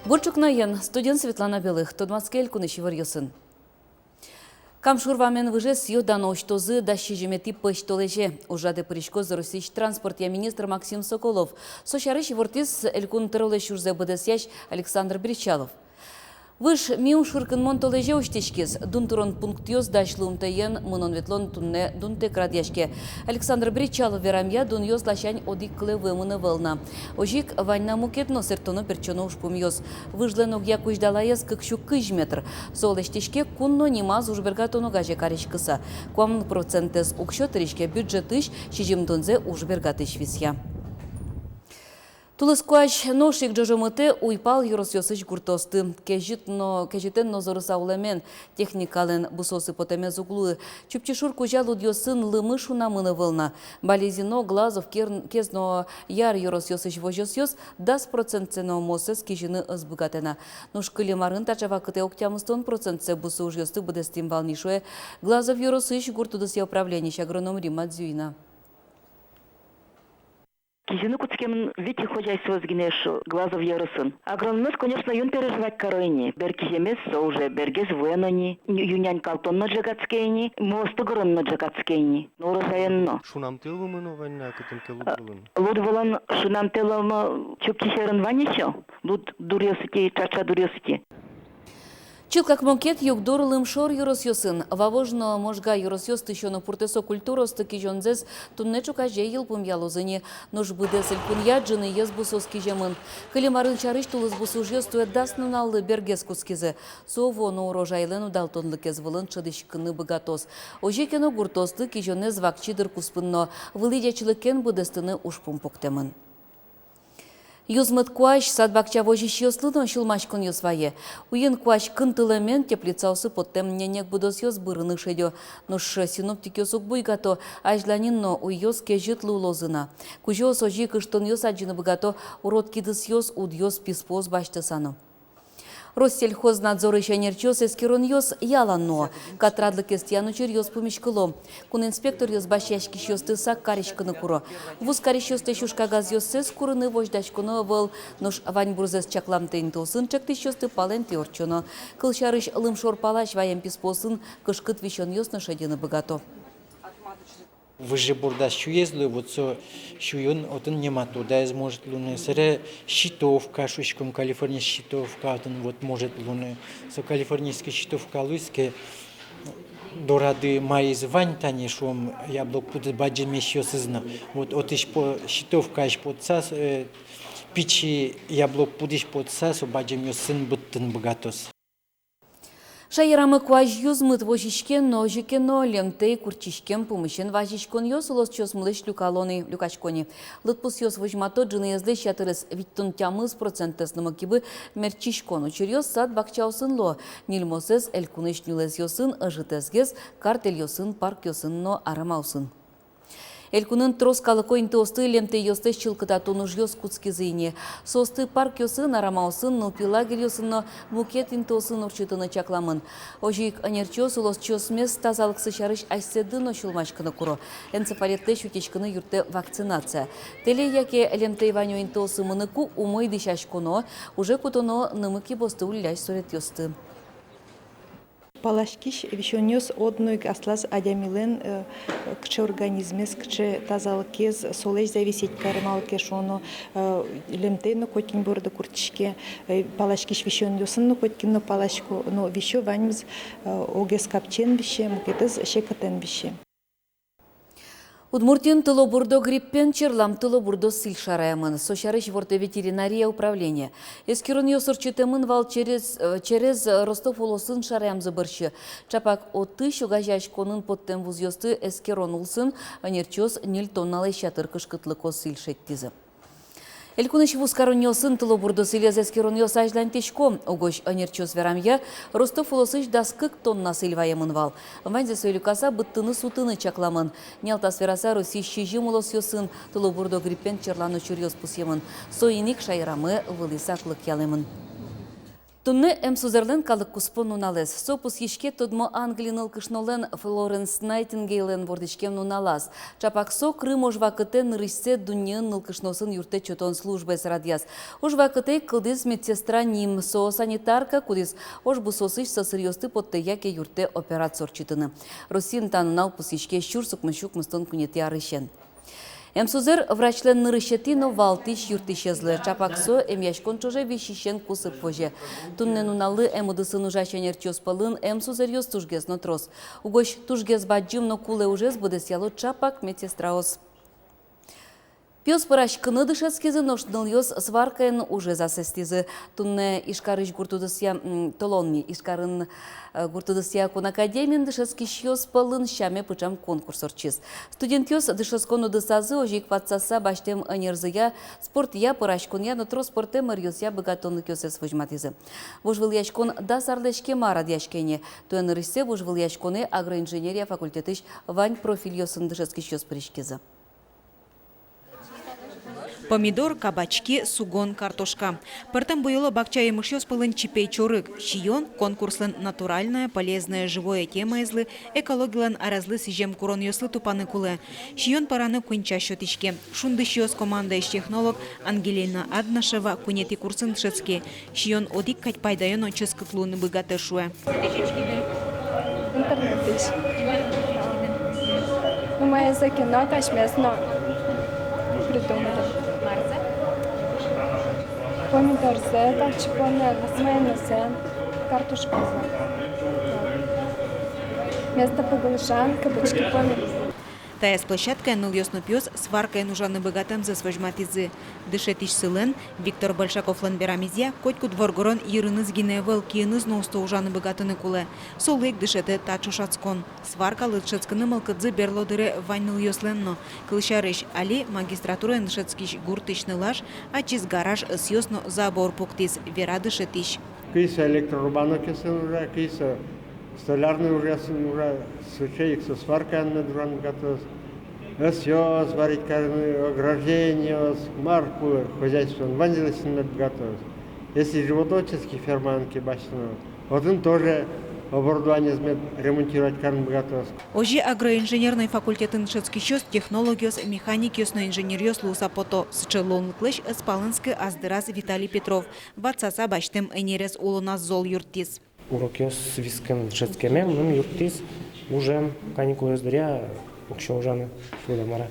Бурчукнаен студент Светлана Белых, Тодмацкель кунышевар йосын. Камшурвамен выжес йодан оштозы да щежемети пыштолеже. Ужады Пришко зарусич транспорт я министр Максим Соколов. Сошарыш вортис элькун тыролы шурзе быдесяш Александр Бричалов. Выш миу шуркын монтолеже оштешкес. Дунтурон пункт йоз дашлум тайен мунон ветлон тунне дунте крадяшке. Александр Бричалов верамья дун йоз лащань одик клевы муны волна. Ожик ванна мукетно сертоно перчоно ушпум йоз. Выжлен огья куждала ез кыкшу кыжметр. Солештешке кунно нимаз ужбергатоно гаже кариш кыса. Куамн процентез укшотришке бюджетыш шижимдонзе ужбергатыш висья. Тулыскуач ношик джожомыте уйпал юросьосыч гуртосты. Кежитен нозорыса улемен техникален бусосы потемез углуы. Чупчишур кужа лудьосын лымы шунамыны вылна. Балезино, Глазов, кезно яр юросьосыч вожосьос 10% мосес кижины ызбыгатена. Нушкыли марын тачава кыте октямыстон процентсе бусы ужьосты быдестим валнишуе. Глазов юросыч гуртудысе управленищ агроном Рима Дзюина. Кизину куцкемн вити хозяйство сгинеш Глазов ярысын. Агрономность, конечно, юн переживать коройни. Беркиземес уже бергез военани, юнянь калтонно джагацкейни, мосту гронно джагацкейни. Но урожаенно. Шунам тылымы новайна кытымке лудвылын. Лудвылын шунам телым чуптишерын ванишо. Луд дурьосити, чача дурьосити. Чил как монкет югдор лымшор юросьосын. Вавожно можга юросьос тыщоно пуртесо культурос таки жонзес туннечу каже елпум ялозыни. Нож быдесель кунья джины ез бусос кижемын. Кылимарын чарыш тулыз бусуж ез тует даснуналлы бергес кускизе. Сово но урожайлену далтонлык ез вылын чыдышкыны быгатос. Ожекено гуртосты кижонез вакчидыр куспынно. Вылидячылыкен быдестыны ушпум поктемын. Юзмыт куаш садбакча вожищ йослыдон шылмашкын йосвае. Уен куаш кынтылемен теплицаусы поттем ненек будос йос бырыны шедё. Нуш синоптик йосук буйгато ажланинно уй йос кежитлы улозына. Кужо сожи кыштын йос аджины быгато уроткидыс йос уд йос писпоз баштысаны. Россельхознадзор еще нерчос эскерон йос яланно. Катрадлы кестьяну чер йос помешкыло. Кун инспектор йос башяшки шосты сак каришканы куро. Вуз каришосты шушка газ йос сес курыны вождачкуно был. Нуш вань бурзес чакламтын тосын чакты шосты пален теорчоно. Кылшарыш лымшор палаш ваем писпосын кышкыт вишон йос нашедины богато. Выжи бурда щуезлы, вот со щуен отын немату, да из может луны. Сыре щитовка, шушком Калифорния щитовка, отын вот может луны. Со калифорнийская щитовка луйске дорады майз вань тани шум яблок пуд баджи еще сызна. Вот отыш по щитовка аж под сас пичи яблок пудиш под сас, баджи мё сын буттын богатос. Шайрамы куаж юзмыт вожишкен, ножикено, лемтей, курчишкен, пумышен важишкон йос улос чос млыш люкалоны, люкачкони. Лытпус йос вожмато джины езле шатырыс виттун тямыз процентес намакибы мерчишкон. Учерьос сад бакчаусын ло. Нильмосес элькуныш нюлез йосын, ажытезгез, картель йосын, парк йосын, но арамаусын. Элькунын троскалыко интосты лемте йосты чылкыта тонуж йос куцкизыйне. Состы парк йосын, арамаусын, нупилагер йосын, но мукет интосын урчытыны чакламын. Ожик анерчос улос чосмес тазалыксы чарыш айседын ошылмашкыны куро. Энцефалетте шутечкыны юрте вакцинация. Теле яке лемте ваню интосы мыныку умой дышашкуно, уже кутоно нымыки босты улляш сурет йосты. Палашкиш вишонёс одной аслаз адямилен кче организмес кче тазалыкез солеж зависеть кармалке шоно лемтено котин борда куртишке палашкиш вишонёсын коткинно палашку но вишо ваньмз огес капчен бише мукетез шекатен бише. Удмуртин тылобурдо гриппен черлам тылобурдо сил шараямын. Сошарыш ворте ветеринария управления. Эскерон йосурчитемын вал через Ростов улосын шараям забыршы. Чапак оты шугажаш конын поттен вуз йосты эскерон улсын, анерчос нил тонналы шатыр кышкытлы кос сил шеттизы. Элькуныш вускароньосын тылобурдо силез эскерон йос ажлантешко. Огош анерчос верамья Ростов улосыш даскык тонна сильваемын вал. Ванзе сөйлюкаса быттыны сутыны чакламын. Нялтас вераса Россия щижим улос йосын тылобурдо гриппен черлану чурьос пусемын. Соиник шайрамы вылысаклык ялемын. Тунне эмсузерлен калык куспон нуналес. Сопус ешке тодмо Англиныл кышнолен Флоренс Найтингейлен вордичкем нуналас. Чапаксо Крым ожвакыте нырышсе дуньын ныл кышносын юрте чотон службес радиас. Ожвакыте кылдыз медсестра ним со санитарка, кудыз ожбусосыш со серьезты подте яке юрте операциор читыны. Росин танынал пус ешке щурсук мышук мыстон кунети арышен. Эмсузер врачлен нырышетино валтиш юртишезлы. Чапаксо эмяшкон чоже вещищен кусып поже. Туннен уналы эмудысын ужащенер чоспалын эмсузер ёс тужгез но трос. Угощ тужгез баджим но куле ужез будес яло чапак медсестраос. Пёс пыраш кыны дышецкизы ношныл ёс сваркаен уже засестизы. Тунне ишкарыш гуртудысия толонни ишкарын гуртудысия кон академин дышецкиш ёс палын шаме пычам конкурсорчиз. Студент ёс дышецкону дысазы ожик патсаса баштем анерзыя спорт я пыраш конья но тро спорте мырьёс я богатонлык ёсес вожматизы. Вожвыл яшкон дасарлешке марад яшкене. Туен рысе вожвыл яшконе агроинженерия факультетыш вань профиль ёсын дышецкиш ёс пришкизы. Помидор, кабачки, сугон, картошка. Пыртым буйлы бакча емышёс пылын чипей чорык. Шион конкурслын натуральная, полезная, живое тема излы, экологиялан аразлы сижем курон ёслы тупаны кулы. Шион параны кунча шотишке. Шундыш ёс команда иш технолог Ангелина Аднашева кунети курсын тшецки. Шион одик кать пайдайон очыс кыклуны быгаты шуэ. Мы языки наташ местно придумали. Помидор зета, чипоне, смена зен, картошка зен. Место погулшан, кабачки помидор. Тая с площадкой ныл ёсну пёс сваркой нужаны богатым за свожматизы. Дышетиш сылен Виктор Большаков ланберамизя котьку дворгорон ирыныз гиневел киеныз ноусто ужаны богатыны куле. Солык дышете тачушацкон. Сварка лытшецкыны мылкыдзы берлодыре ванныл ёсленно. Кылшарыш али магистратура нышецкиш гуртышны лаш, а чиз гараж с ёсно забор пуктиз вера дышетиш. Кыйса электрорубано кесен уже, кыйса столярный уже, сучеек со сваркой на дуран готов. Все, сварить карны, ограждение, марку, хозяйство, ванзилось на готов. Если животноводческие ферманки бачно, вот он тоже оборудование ремонтировать карн готов. Ожи агроинженерный факультет ншецкищёс технологиос механикиос но инженериос лусапото счелон клыш спалынскый аздыраз Виталий Петров. Ватсаса баштем энерес улунас зол юртис. Уроки с виском шецкеме, мы юртис уже каникулы зря, еще уже сюда мара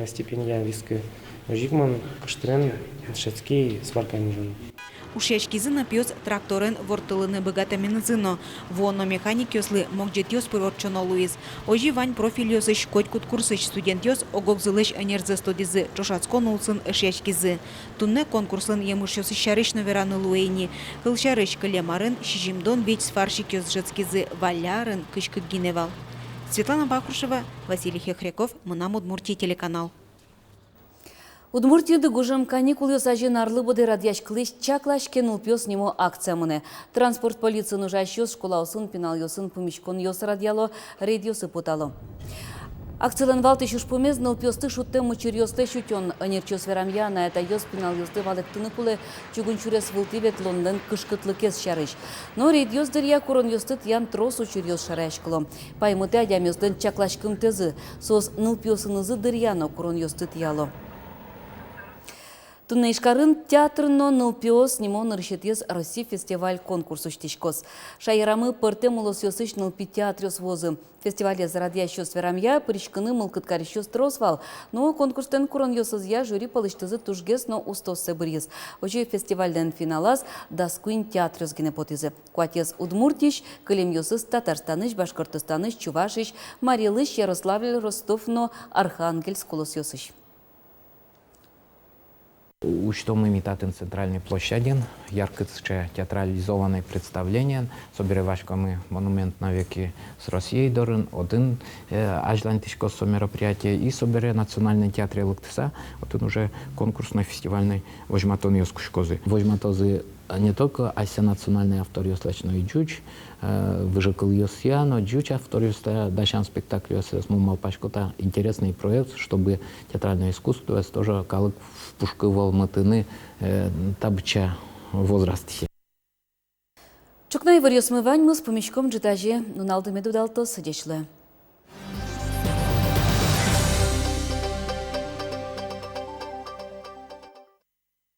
стипендия виски. Жигман каштрен шецкий сварка нужен. Ушечкизы напьёс тракторен вортылыны богатаминызыно. Воно механик ёслы могджет ёс пырорчоно луиз. Ожи вань профиль ёсыш котькут курсыш студент ёс огокзылыш энерзе студизы чошацкон улсын ышечкизы. Тунне конкурсын емыш ёсы шарыш навераны луэйни. Кыл шарыш кылемарын шижимдон ведь сварщик ёс жецкизы валярын кышкыт гиневал. Светлана Бакушева, Василий Хехряков, Мынам Удмуртия телеканал. Удмуртияда гужам каникул ёсажен арлы боды радияш клыш чаклаш кенул пёс нему акция мыны. Транспорт полиция нужаш ёс школа усын пенал ёсын помещкон ёс радиало, рейд ёсы путало. Акциялан валты шуш помез ныл пёсты шутте мучир ёсты шутён. Анерчёс верамья на это ёс пенал ёсты валектыны пулы чугун чурес вылтывет лондон кышкытлыкес шарыш. Но рейд ёс дырья курон ёстыт ян трос учир ёс шарашкыло. Паймыты адям ёстын чаклашкым тезы. Сос ныл пёсынызы дырьяно курон ёстыт яло. Тунне ишкарын театрно ныл пёс нимо ныршетез Россия фестиваль конкурс уштишкос. Шайрамы пырте мулос ёсыш ныл пи театрёс возы. Фестивале зарадящёс верамья пыришкыны мылкыткарищёс тросвал. Но конкурстен курон ёсызья жюри палыштызы тужгес но устос себриз. Ожи фестивальден финалас даскуин театрёс генепотизы. Куатез Удмуртиш, кылем ёсыз Татарстаныш, Башкортостаныш, Чувашиш, Марилыш, Ярославль, Ростов, Архангельск кулос ёсыш. Учтом имитатын центральной площади, яркое театрализованное представление, соберевашками монумент на веки с Россией дорын, один атлантическое мероприятие и собере национальный театр Лыктыса, вот он уже конкурсный фестивальный вожматон ёскушкозы. Вожматозы не только ася национальный автор ёслачно и джуч, выжикал ёсья, но джуч автор ёста дашан спектакль ёсес мумалпашкота интересный проект, чтобы театральное искусство тоже калык впушкывал матыны табча возрасте. Шукнай варіосмивань ми з помічком джитажі Нуналдо Медудалто сидячли.